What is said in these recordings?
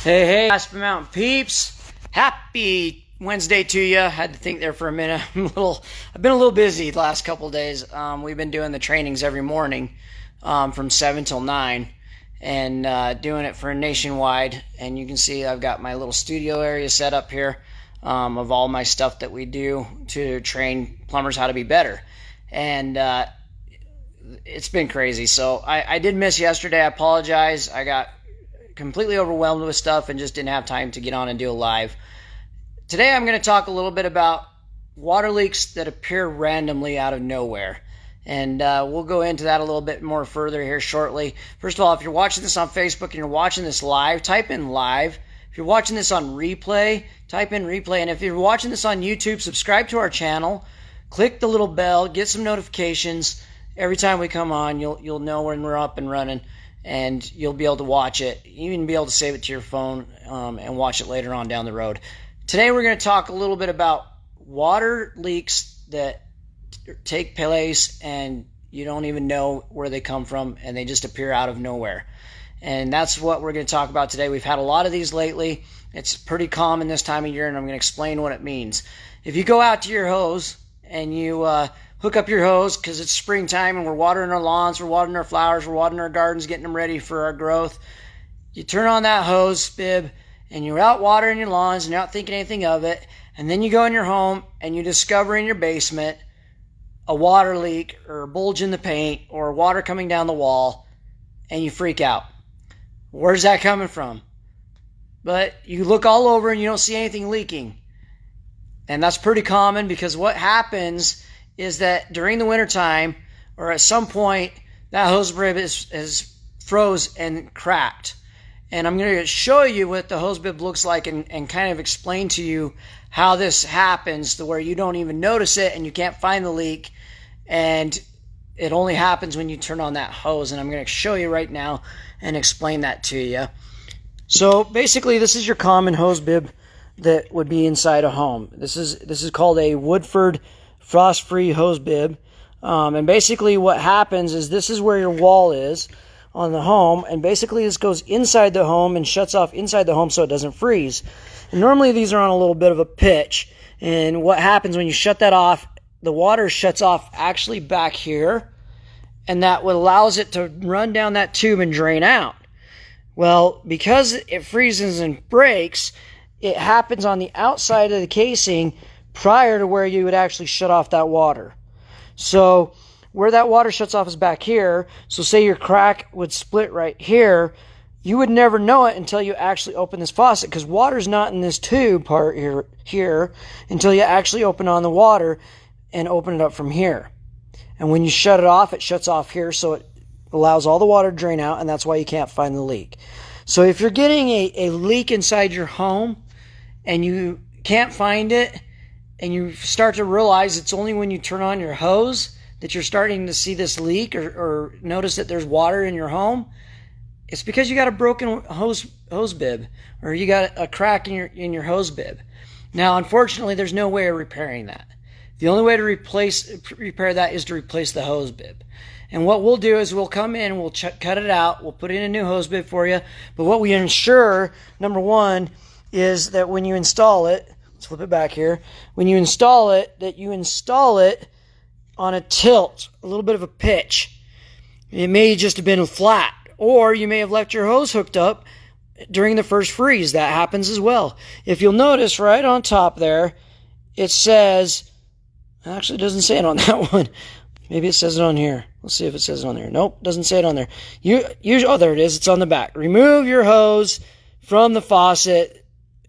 Hey, hey, Aspen Mountain peeps. Happy Wednesday to you. Had to think there for a minute. I've been a little busy the last couple of days. We've been doing the trainings every morning from 7 till 9 and doing it for nationwide. And you can see I've got my little studio area set up here of all my stuff that we do to train plumbers how to be better. And it's been crazy. So I did miss yesterday. I apologize. I got completely overwhelmed with stuff and just didn't have time to get on and do a live. Today I'm going to talk a little bit about water leaks that appear randomly out of nowhere. And we'll go into that a little bit more further here shortly. First of all, if you're watching this on Facebook and you're watching this live, type in live. If you're watching this on replay, type in replay. And if you're watching this on YouTube, subscribe to our channel. Click the little bell. Get some notifications. Every time we come on, you'll know when we're up and running. And you'll be able to watch it. You even be able to save it to your phone and watch it later on down the road. Today we're going to talk a little bit about water leaks that take place and you don't even know where they come from and they just appear out of nowhere. And that's what we're going to talk about today. We've had a lot of these lately. It's pretty common this time of year, and I'm going to explain what it means. If you go out to your hose and you hook up your hose because it's springtime and we're watering our lawns, we're watering our flowers, we're watering our gardens, getting them ready for our growth. You turn on that hose bib and you're out watering your lawns and you're not thinking anything of it. And then you go in your home and you discover in your basement a water leak or a bulge in the paint or water coming down the wall and you freak out. Where's that coming from? But you look all over and you don't see anything leaking. And that's pretty common because what happens is that during the wintertime or at some point that hose bib is froze and cracked. And I'm going to show you what the hose bib looks like and kind of explain to you how this happens to where you don't even notice it and you can't find the leak. And it only happens when you turn on that hose. And I'm going to show you right now and explain that to you. So basically this is your common hose bib that would be inside a home. This is called a Woodford frost-free hose bib. And basically what happens is this is where your wall is on the home, and basically this goes inside the home and shuts off inside the home so it doesn't freeze. And normally these are on a little bit of a pitch, and what happens when you shut that off, the water shuts off actually back here, and that what allows it to run down that tube and drain out. Well, because it freezes and breaks, it happens on the outside of the casing prior to where you would actually shut off that water. So where that water shuts off is back here. So say your crack would split right here. You would never know it until you actually open this faucet because water's not in this tube part here until you actually open on the water and open it up from here. And when you shut it off, it shuts off here so it allows all the water to drain out, and that's why you can't find the leak. So if you're getting a leak inside your home and you can't find it, and you start to realize it's only when you turn on your hose that you're starting to see this leak or notice that there's water in your home, it's because you got a broken hose bib or you got a crack in your hose bib. Now, unfortunately, there's no way of repairing that. The only way to repair that is to replace the hose bib. And what we'll do is we'll come in, we'll cut it out, we'll put in a new hose bib for you. But what we ensure, number one, is that when you install it, let's flip it back here. When you install it, that you install it on a tilt, a little bit of a pitch. It may just have been flat, or you may have left your hose hooked up during the first freeze. That happens as well. If you'll notice right on top there, it says, actually it doesn't say it on that one. Maybe it says it on here. Let's see if it says it on there. Nope, doesn't say it on there. Oh, there it is. It's on the back. Remove your hose from the faucet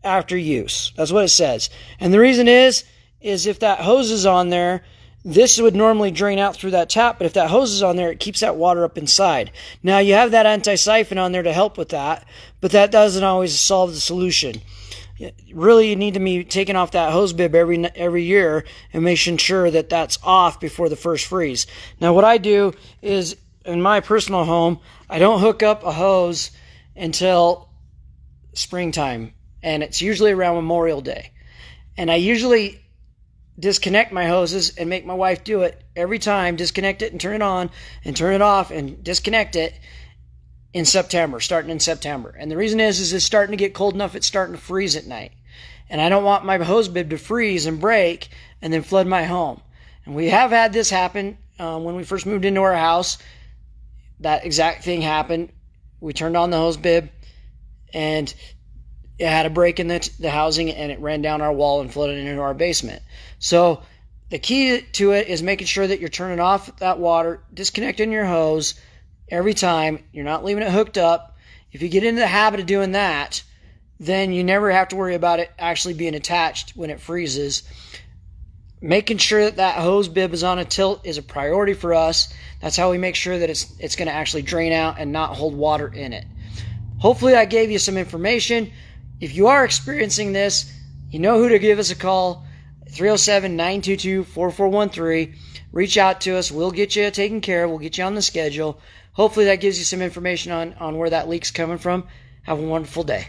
after use. That's what it says. And the reason is if that hose is on there, this would normally drain out through that tap, but if that hose is on there, it keeps that water up inside. Now, you have that anti-siphon on there to help with that, but that doesn't always solve the solution. Really, you need to be taking off that hose bib every year and making sure that that's off before the first freeze. Now, what I do is, in my personal home, I don't hook up a hose until springtime. And it's usually around Memorial Day. And I usually disconnect my hoses and make my wife do it every time. Disconnect it and turn it on and turn it off and disconnect it. in September, starting in September. And the reason is it's starting to get cold enough, it's starting to freeze at night. And I don't want my hose bib to freeze and break and then flood my home. And we have had this happen when we first moved into our house. That exact thing happened. We turned on the hose bib and it had a break in the housing, and it ran down our wall and flooded into our basement. So the key to it is making sure that you're turning off that water, disconnecting your hose every time. You're not leaving it hooked up. If you get into the habit of doing that, then you never have to worry about it actually being attached when it freezes. Making sure that that hose bib is on a tilt is a priority for us. That's how we make sure that it's going to actually drain out and not hold water in it. Hopefully I gave you some information. If you are experiencing this, you know who to give us a call, 307-922-4413. Reach out to us. We'll get you taken care of. We'll get you on the schedule. Hopefully that gives you some information on where that leak's coming from. Have a wonderful day.